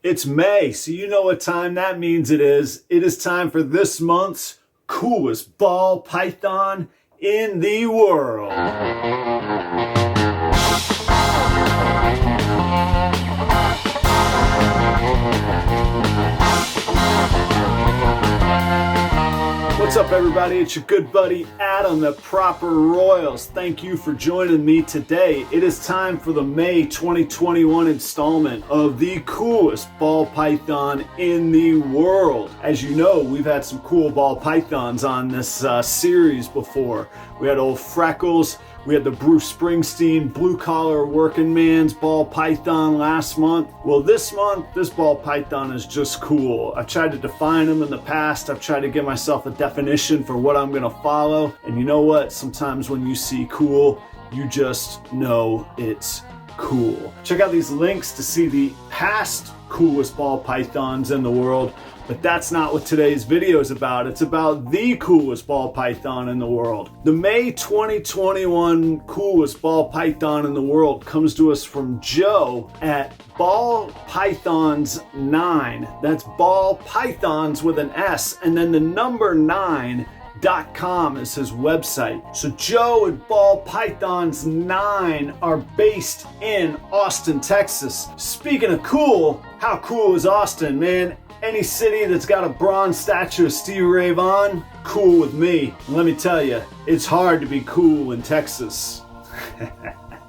It's May, so you know what time that means it is. It is time for this month's coolest ball python in the world. What's up, everybody? It's your good buddy Adam at Proper Royals. Thank you for joining me today. It is time for the May 2021 installment of the coolest ball python in the world. As you know, we've had some cool ball pythons on this series before. We had old Freckles. We had the Bruce Springsteen blue collar working man's ball python last month. Well, this month, this ball python is just cool. I've tried to define them in the past. I've tried to give myself a definition for what I'm gonna follow. And you know what? Sometimes when you see cool, you just know it's cool. Check out these links to see the past coolest ball pythons in the world. But that's not what today's video is about. It's about the coolest ball python in the world. The May 2021 coolest ball python in the world comes to us from Joe at Ball Pythons 9. That's Ball Pythons with an S and then the number 9.com is his website. So Joe at Ball Pythons 9 are based in Austin, Texas. Speaking of cool, how cool is Austin, man? Any city that's got a bronze statue of Stevie Ray Vaughan, cool with me. And let me tell you, it's hard to be cool in Texas.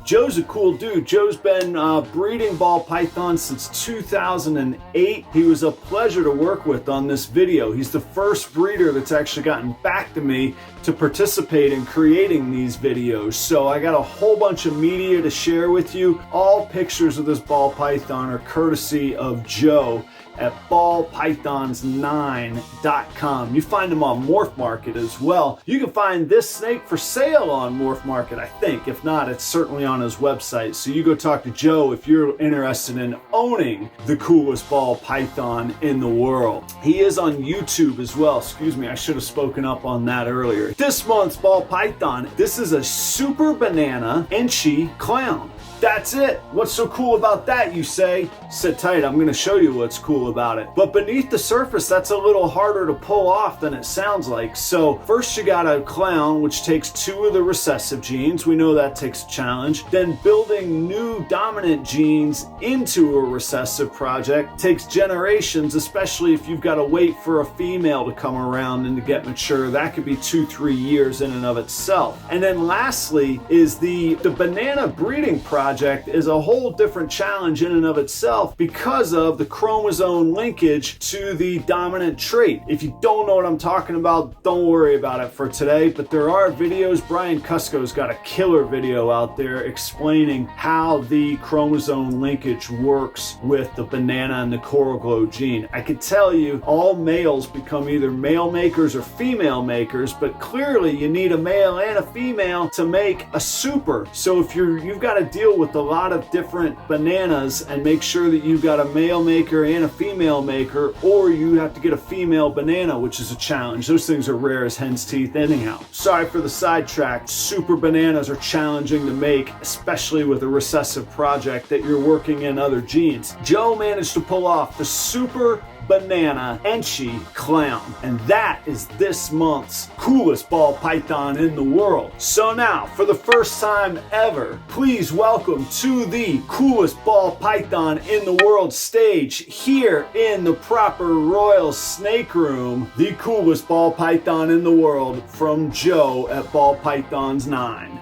Joe's a cool dude. Joe's been breeding ball pythons since 2008. He was a pleasure to work with on this video. He's the first breeder that's actually gotten back to me to participate in creating these videos. So I got a whole bunch of media to share with you. All pictures of this ball python are courtesy of Joe at ballpythons9.com. You find them on Morph Market as well. You can find this snake for sale on Morph Market, I think. If not, it's certainly on his website. So you go talk to Joe if you're interested in owning the coolest ball python in the world. He is on YouTube as well. Excuse me, I should have spoken up on that earlier. This month's ball python, this is a Super Banana Enchi Clown. That's it. What's so cool about that, you say? Sit tight, I'm gonna show you what's cool about it. But beneath the surface, that's a little harder to pull off than it sounds like. So first you got a clown, which takes 2 of the recessive genes. We know that takes a challenge. Then building new dominant genes into a recessive project takes generations, especially if you've got to wait for a female to come around and to get mature. That could be 2-3 years in and of itself. And then lastly is the banana breeding project is a whole different challenge in and of itself because of the chromosome linkage to the dominant trait. If you don't know what I'm talking about, don't worry about it for today, but there are videos. Brian Cusco's got a killer video out there explaining how the chromosome linkage works with the banana and the coral glow gene. I can tell you all males become either male makers or female makers, but clearly you need a male and a female to make a super. So if you've got to deal with a lot of different bananas and make sure that you've got a male maker and a female maker, or you have to get a female banana, which is a challenge. Those things are rare as hen's teeth anyhow. Sorry for the sidetrack. Super bananas are challenging to make, especially with a recessive project that you're working in other genes. Joe managed to pull off the Super Banana Enchi Clown, and that is this month's coolest ball python in the world. So now, for the first time ever, please welcome to the coolest ball python in the world stage here in the Proper Royal Snake Room, the coolest ball python in the world from Joe at Ball Pythons 9.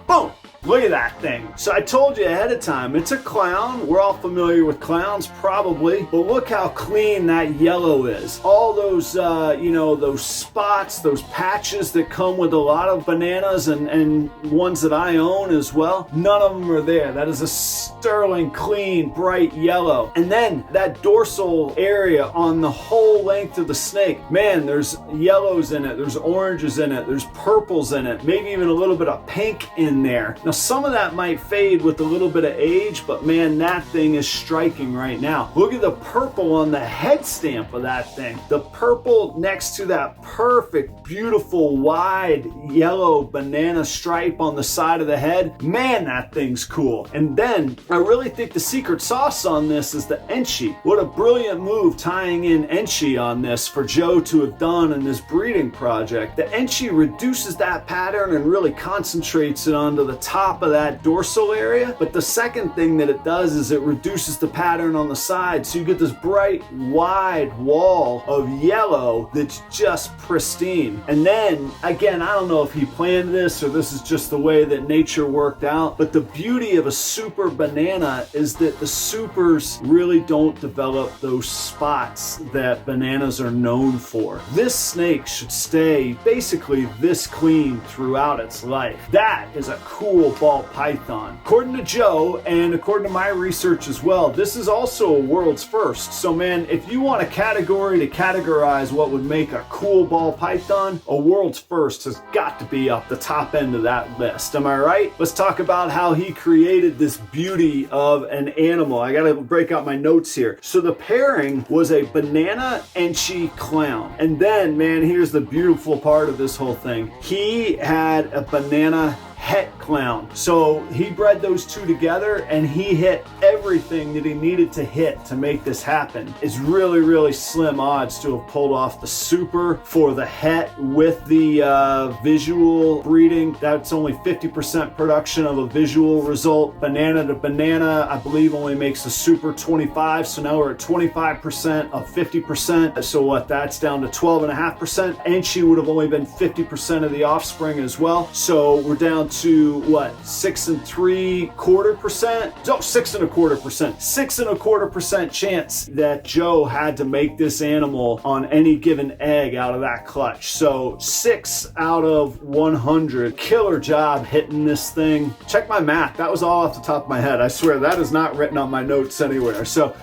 Boom! Look at that thing. So I told you ahead of time, it's a clown. We're all familiar with clowns probably, but look how clean that yellow is. All those, those spots, those patches that come with a lot of bananas and ones that I own as well, none of them are there. That is a sterling clean, bright yellow. And then that dorsal area on the whole length of the snake, man, there's yellows in it, there's oranges in it, there's purples in it, maybe even a little bit of pink in there. Now some of that might fade with a little bit of age, but man, that thing is striking right now. Look at the purple on the head stamp of that thing. The purple next to that perfect, beautiful, wide yellow banana stripe on the side of the head. Man, that thing's cool. And then I really think the secret sauce on this is the Enchi. What a brilliant move tying in Enchi on this for Joe to have done in this breeding project. The Enchi reduces that pattern and really concentrates it onto the top of that dorsal area. But the second thing that it does is it reduces the pattern on the side. So you get this bright, wide wall of yellow that's just pristine. And then again, I don't know if he planned this or this is just the way that nature worked out, but the beauty of a super banana is that the supers really don't develop those spots that bananas are known for. This snake should stay basically this clean throughout its life. That is a cool ball python. According to Joe, and according to my research as well, this is also a world's first. So man, if you want a category to categorize what would make a cool ball python, a world's first has got to be up the top end of that list. Am I right? Let's talk about how he created this beauty of an animal. I gotta break out my notes here. So the pairing was a Banana Enchi Clown. And then, man, here's the beautiful part of this whole thing. He had a Banana Het Clown. So he bred those two together and he hit everything that he needed to hit to make this happen. It's really, really slim odds to have pulled off the super for the Het with the visual breeding. That's only 50% production of a visual result. Banana to banana, I believe, only makes a super 25. So now we're at 25% of 50%. So what? That's down to 12.5%. Enchi would have only been 50% of the offspring as well. So we're down to what, 6 3/4%? Oh, 6.25%. 6.25% chance that Joe had to make this animal on any given egg out of that clutch. So 6 out of 100. Killer job hitting this thing. Check my math. That was all off the top of my head. I swear that is not written on my notes anywhere. So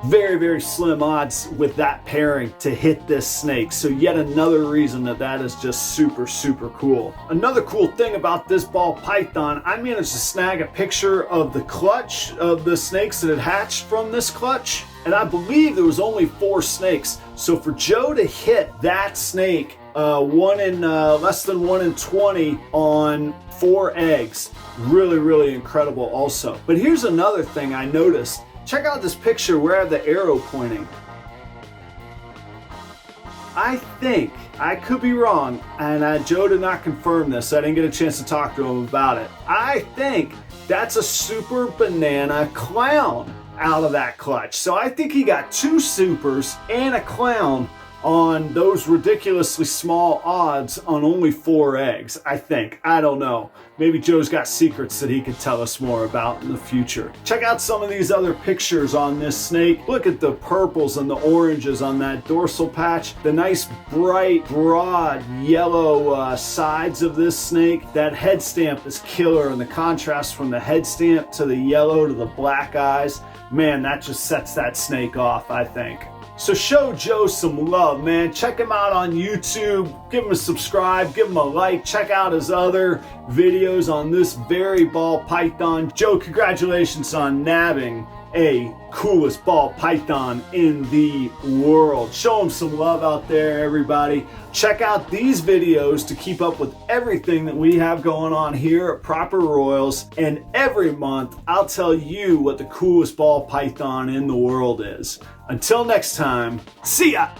very, very slim odds with that pairing to hit this snake. So yet another reason that is just super, super cool. Another cool thing about this ball python, I managed to snag a picture of the clutch of the snakes that had hatched from this clutch. And I believe there was only 4 snakes. So for Joe to hit that snake, less than 1 in 20 on 4 eggs, really, really incredible also. But here's another thing I noticed. Check out this picture where I have the arrow pointing. I think, I could be wrong, and Joe did not confirm this, so I didn't get a chance to talk to him about it. I think that's a Super Banana Clown out of that clutch. So I think he got 2 supers and a clown on those ridiculously small odds on only 4 eggs, I think. I don't know. Maybe Joe's got secrets that he could tell us more about in the future. Check out some of these other pictures on this snake. Look at the purples and the oranges on that dorsal patch. The nice, bright, broad yellow sides of this snake. That head stamp is killer, and the contrast from the head stamp to the yellow to the black eyes, man, that just sets that snake off, I think. So show Joe some love, man. Check him out on YouTube. Give him a subscribe, give him a like. Check out his other videos on this very ball python. Joe, congratulations on nabbing a coolest ball python in the world. Show him some love out there, everybody. Check out these videos to keep up with everything that we have going on here at Proper Royals. And every month, I'll tell you what the coolest ball python in the world is. Until next time, see ya!